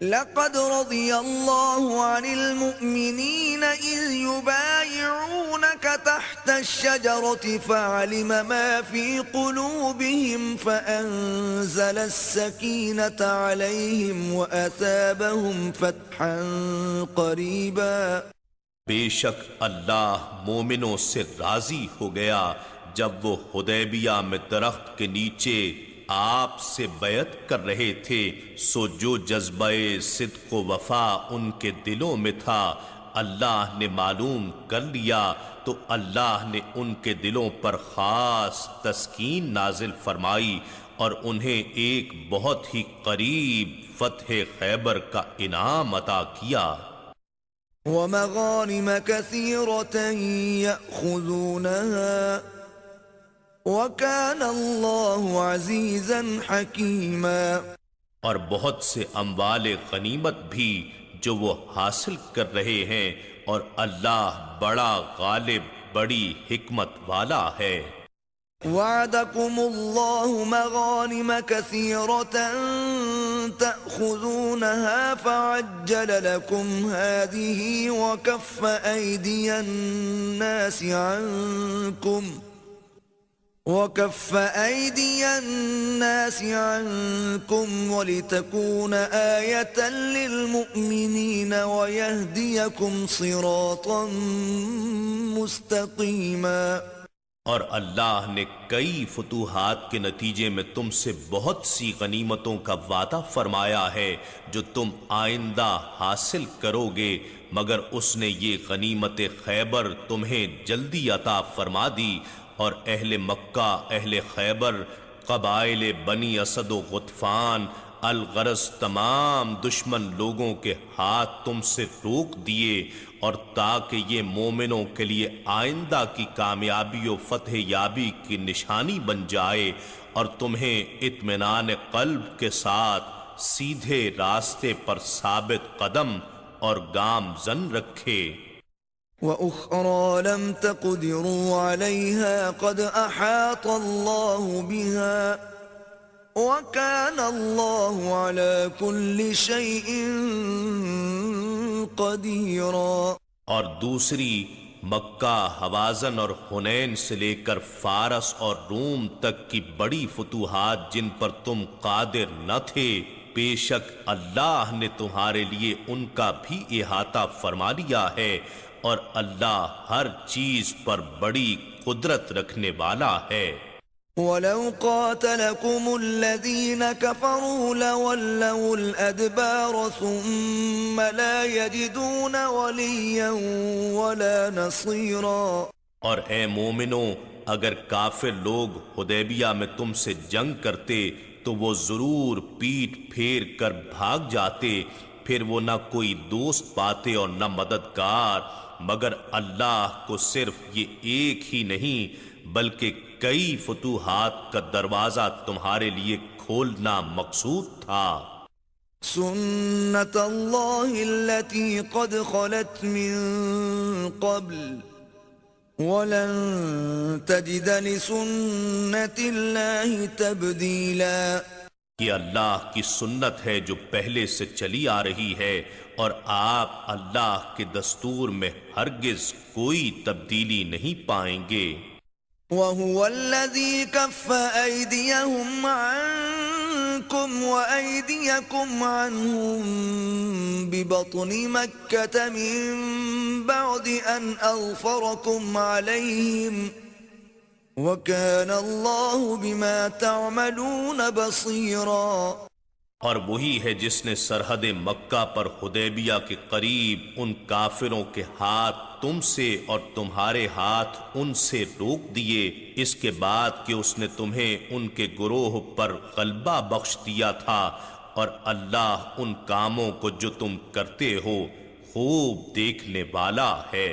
لقد رضي الله عن المؤمنين إذ يبايعونك تحت الشجرة فعلم ما في قلوبهم فأنزل السكينة عليهم وأثابهم فتحا قريبا۔ بے شک اللہ مومنوں سے راضی ہو گیا جب وہ حدیبیہ میں درخت کے نیچے آپ سے بیعت کر رہے تھے، سو جو جذبہ صدق و وفا ان کے دلوں میں تھا اللہ نے معلوم کر لیا، تو اللہ نے ان کے دلوں پر خاص تسکین نازل فرمائی اور انہیں ایک بہت ہی قریب فتح خیبر کا انعام عطا کیا۔ ومغانم كثيرة يأخذونها وكان الله عزيزا حكيما۔ اور بہت سے اموال غنیمت بھی جو وہ حاصل کر رہے ہیں، اور اللہ بڑا غالب بڑی حکمت والا ہے۔ وعدكم الله مغانم كثيرة تأخذونها فعجل لكم هذه وكف أيدي الناس عنكم ولتكون آية للمؤمنين ويهديكم صراطا مستقيما۔ اور اللہ نے کئی فتوحات کے نتیجے میں تم سے بہت سی غنیمتوں کا وعدہ فرمایا ہے جو تم آئندہ حاصل کرو گے، مگر اس نے یہ غنیمت خیبر تمہیں جلدی عطا فرما دی، اور اہل مکہ اہل خیبر قبائل بنی اسد و غطفان الغرض تمام دشمن لوگوں کے ہاتھ تم سے روک دیے، اور تاکہ یہ مومنوں کے لیے آئندہ کی کامیابی و فتح یابی کی نشانی بن جائے، اور تمہیں اطمینان قلب کے ساتھ سیدھے راستے پر ثابت قدم اور گامزن رکھے۔ وَأُخْرَى لَمْ تَقْدِرُوا عَلَيْهَا قَدْ أَحَاطَ اللَّهُ بِهَا وَكَانَ اللَّهُ عَلَى كُلِّ شَيْءٍ قَدِيرًا۔ اور دوسری مکہ، حوازن اور حنین سے لے کر فارس اور روم تک کی بڑی فتوحات جن پر تم قادر نہ تھے، بے شک اللہ نے تمہارے لیے ان کا بھی احاطہ فرما لیا ہے، اور اللہ ہر چیز پر بڑی قدرت رکھنے والا ہے۔ وَلَوْ قَاتَلَكُمُ الَّذِينَ كَفَرُوا لَوَلَّوُا الْأَدْبَارَ ثُمَّ لَا يَجِدُونَ وَلِيًّا وَلَا نَصِيرًا۔ اور اے مومنو، اگر کافر لوگ حدیبیہ میں تم سے جنگ کرتے تو وہ ضرور پیٹ پھیر کر بھاگ جاتے، پھر وہ نہ کوئی دوست پاتے اور نہ مددگار، مگر اللہ کو صرف یہ ایک ہی نہیں بلکہ کئی فتوحات کا دروازہ تمہارے لیے کھولنا مقصود تھا۔ سنت اللہ التي قد خلت من قبل ولن تجد لسنت اللہ تبدیلا۔ یہ اللہ کی سنت ہے جو پہلے سے چلی آ رہی ہے، اور آپ اللہ کے دستور میں ہرگز کوئی تبدیلی نہیں پائیں گے۔ وَهُوَ الَّذِي كَفَّ أَيْدِيَهُمْ عَنكُمْ وَأَيْدِيَكُمْ عَنْهُمْ بِبَطْنِ مَكَّةَ مِن بَعْدِ أَنْ أَظْفَرَكُمْ عَلَيْهِمْ وَكَانَ اللَّهُ بِمَا تَعْمَلُونَ بَصِيرًا۔ اور وہی ہے جس نے سرحد مکہ پر حدیبیہ کے قریب ان کافروں کے ہاتھ تم سے اور تمہارے ہاتھ ان سے روک دیے، اس کے بعد کہ اس نے تمہیں ان کے گروہ پر غلبہ بخش دیا تھا، اور اللہ ان کاموں کو جو تم کرتے ہو خوب دیکھنے والا ہے۔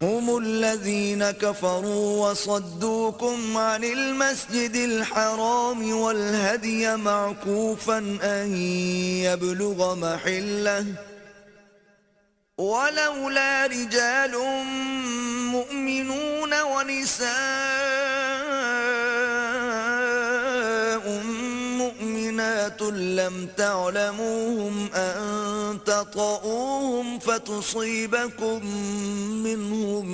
هم الذين كفروا وصدوكم عن المسجد الحرام والهدي معكوفا أن يبلغ محله ولولا رجال مؤمنون ونساء مؤمنات لم تعلموهم أن تطؤوهم فتصيبكم منهم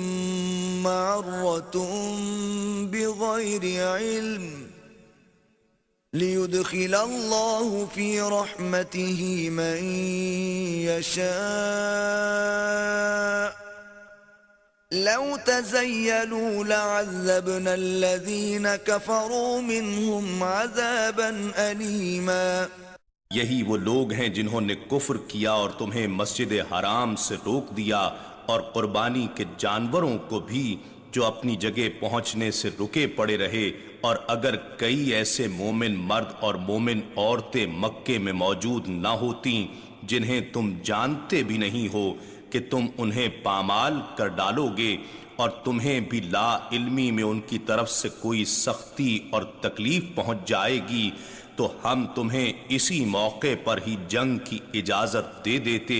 معرة بغير علم ليدخل الله في رحمته من يشاء لو تزيلوا لعذبنا الذين كفروا منهم عذابا أليما. یہی وہ لوگ ہیں جنہوں نے کفر کیا اور تمہیں مسجد حرام سے روک دیا اور قربانی کے جانوروں کو بھی جو اپنی جگہ پہنچنے سے رکے پڑے رہے، اور اگر کئی ایسے مومن مرد اور مومن عورتیں مکے میں موجود نہ ہوتیں جنہیں تم جانتے بھی نہیں ہو کہ تم انہیں پامال کر ڈالو گے اور تمہیں بھی لا علمی میں ان کی طرف سے کوئی سختی اور تکلیف پہنچ جائے گی، تو ہم تمہیں اسی موقع پر ہی جنگ کی اجازت دے دیتے،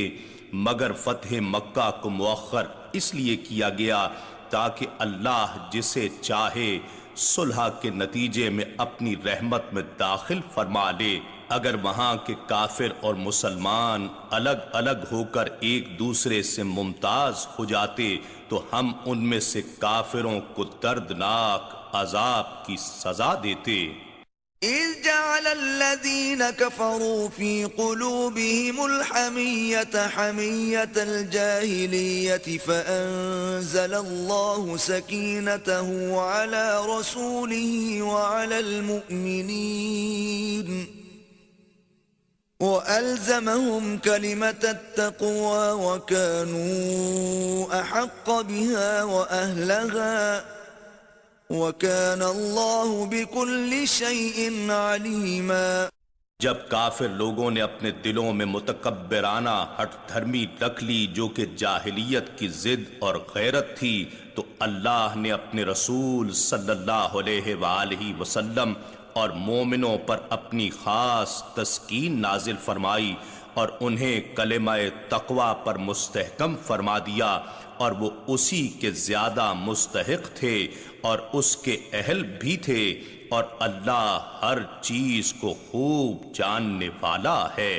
مگر فتح مکہ کو مؤخر اس لیے کیا گیا تاکہ اللہ جسے چاہے صلح کے نتیجے میں اپنی رحمت میں داخل فرما لے۔ اگر وہاں کے کافر اور مسلمان الگ الگ ہو کر ایک دوسرے سے ممتاز ہو جاتے تو ہم ان میں سے کافروں کو دردناک عذاب کی سزا دیتے۔ إذ جعل الذين كفروا في قلوبهم الحمية حمية الجاهلية فأنزل الله سكينته على رسوله وعلى المؤمنين وألزمهم كلمة التقوى وكانوا أحق بها وأهلها وَكَانَ اللَّهُ بِكُلِّ شَيْءٍ عَلِيمًا۔ جب کافر لوگوں نے اپنے دلوں میں متکبرانہ ہٹ دھرمی رکھ لی جو کہ جاہلیت کی ضد اور غیرت تھی، تو اللہ نے اپنے رسول صلی اللہ علیہ وآلہ وسلم اور مومنوں پر اپنی خاص تسکین نازل فرمائی اور انہیں کلمہ تقوی پر مستحکم فرما دیا، اور وہ اسی کے زیادہ مستحق تھے اور اس کے اہل بھی تھے، اور اللہ ہر چیز کو خوب جاننے والا ہے۔